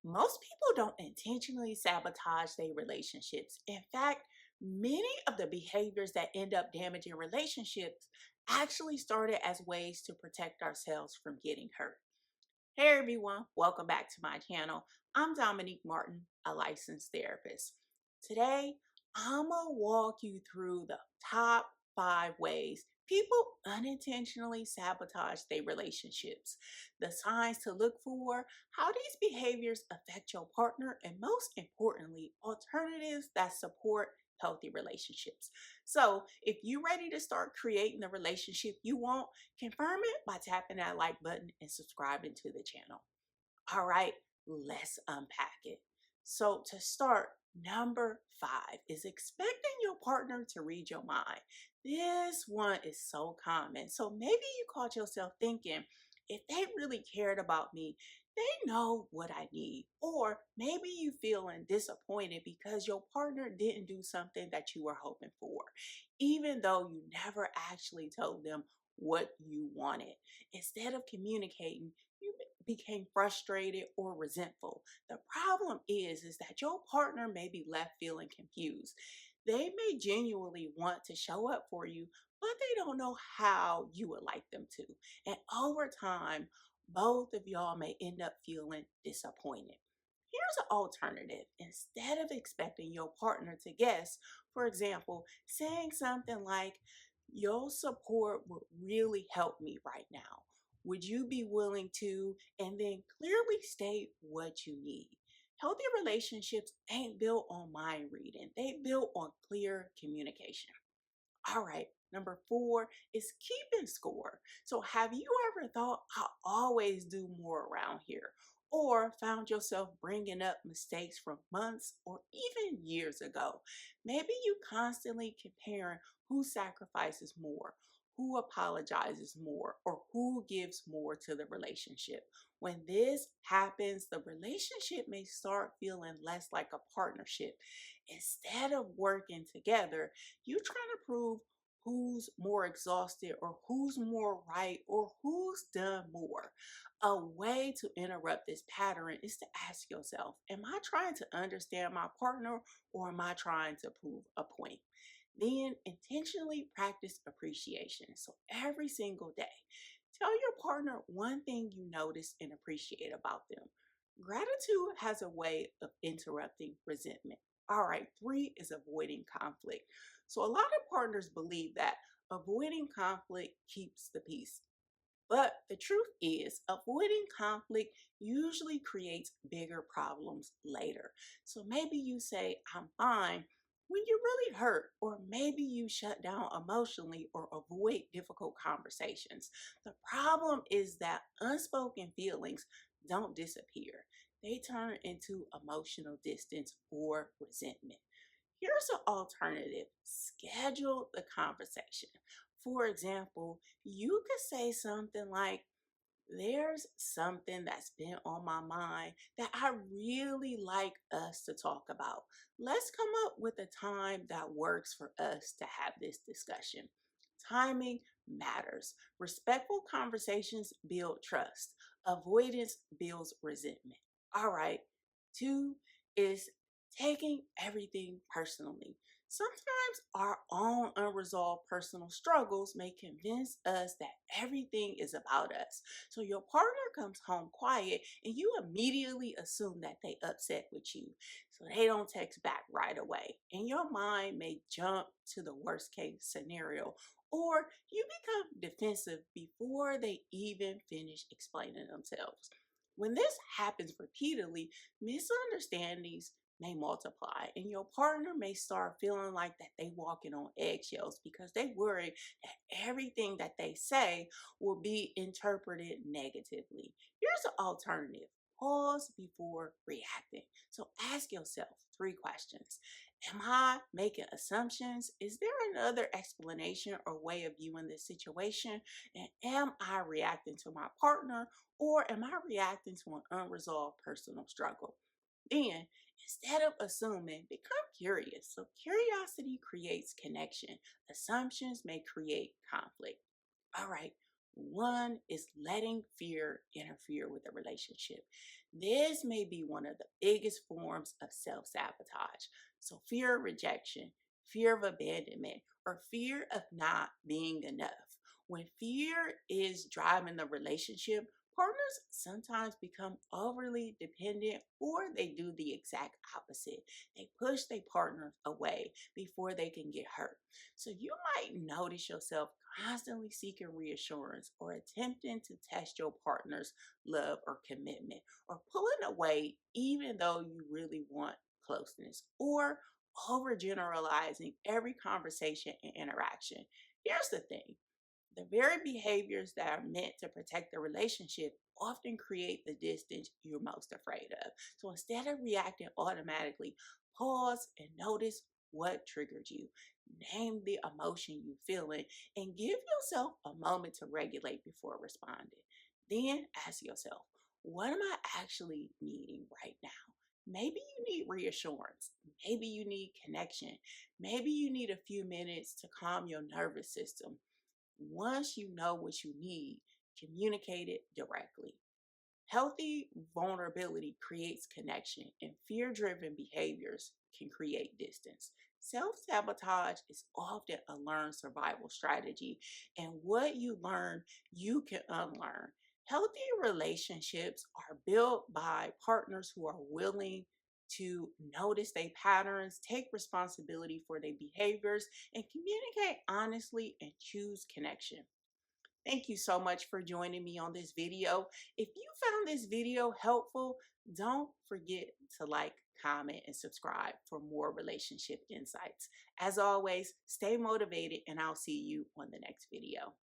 Most people don't intentionally sabotage their relationships. In fact, many of the behaviors that end up damaging relationships actually started as ways to protect ourselves from getting hurt. Hey everyone, welcome back to my channel. I'm Dominique Martin, a licensed therapist. Today, I'm gonna walk you through the top 5 ways people unintentionally sabotage their relationships, the signs to look for, how these behaviors affect your partner, and most importantly, alternatives that support healthy relationships. So, if you're ready to start creating the relationship you want, confirm it by tapping that like button and subscribing to the channel. All right, let's unpack it. So, to start, number 5 is expecting your partner to read your mind. This one is so common. So, maybe you caught yourself thinking, if they really cared about me, they know what I need. Or maybe you feeling disappointed because your partner didn't do something that you were hoping for, even though you never actually told them what you wanted. Instead of communicating, you became frustrated or resentful. The problem is that your partner may be left feeling confused. They may genuinely want to show up for you, but they don't know how you would like them to. And over time, both of y'all may end up feeling disappointed. Here's an alternative. Instead of expecting your partner to guess, for example, saying something like, your support would really help me right now. Would you be willing to? And then clearly state what you need. Healthy relationships ain't built on mind reading, they built on clear communication. All right, number 4 is keeping score. So, have you ever thought, I always do more around here? Or found yourself bringing up mistakes from months or even years ago? Maybe you constantly comparing who sacrifices more, who apologizes more, or who gives more to the relationship. When this happens, the relationship may start feeling less like a partnership. Instead of working together, you trying to prove who's more exhausted or who's more right or who's done more. A way to interrupt this pattern is to ask yourself, am I trying to understand my partner or am I trying to prove a point? Then intentionally practice appreciation. So every single day, tell your partner one thing you notice and appreciate about them. Gratitude has a way of interrupting resentment. All right, 3 is avoiding conflict. So, a lot of partners believe that avoiding conflict keeps the peace. But the truth is, avoiding conflict usually creates bigger problems later. So maybe you say, I'm fine, when you're really hurt, or maybe you shut down emotionally or avoid difficult conversations. The problem is that unspoken feelings don't disappear, they turn into emotional distance or resentment. Here's an alternative: schedule the conversation. For example, you could say something like, there's something that's been on my mind that I really like us to talk about. Let's come up with a time that works for us to have this discussion. Timing matters. Respectful conversations build trust. Avoidance builds resentment. All right. 2 is taking everything personally. Sometimes our own unresolved personal struggles may convince us that everything is about us. So your partner comes home quiet and you immediately assume that they upset with you. So they don't text back right away. And your mind may jump to the worst case scenario, or you become defensive before they even finish explaining themselves. When this happens repeatedly, misunderstandings may multiply and your partner may start feeling like that they walking on eggshells because they worry that everything that they say will be interpreted negatively. Here's an alternative: pause before reacting. So ask yourself 3 questions. Am I making assumptions? Is there another explanation or way of viewing this situation? And am I reacting to my partner, or am I reacting to an unresolved personal struggle? Then, instead of assuming, become curious. So, curiosity creates connection. Assumptions may create conflict. All right. 1 is letting fear interfere with the relationship. This may be one of the biggest forms of self sabotage. So, fear of rejection, fear of abandonment, or fear of not being enough. When fear is driving the relationship, partners sometimes become overly dependent or they do the exact opposite. They push their partners away before they can get hurt. So you might notice yourself constantly seeking reassurance or attempting to test your partner's love or commitment, or pulling away even though you really want closeness, or overgeneralizing every conversation and interaction. Here's the thing: the very behaviors that are meant to protect the relationship often create the distance you're most afraid of. So instead of reacting automatically, pause and notice what triggered you. Name the emotion you're feeling and give yourself a moment to regulate before responding. Then ask yourself, what am I actually needing right now? Maybe you need reassurance. Maybe you need connection. Maybe you need a few minutes to calm your nervous system. Once you know what you need, communicate it directly. Healthy vulnerability creates connection, and fear driven behaviors can create distance. Self sabotage is often a learned survival strategy, and what you learn, you can unlearn. Healthy relationships are built by partners who are willing to notice their patterns, take responsibility for their behaviors, and communicate honestly and choose connection. Thank you so much for joining me on this video. If you found this video helpful, don't forget to like, comment, and subscribe for more relationship insights. As always, stay motivated, and I'll see you on the next video.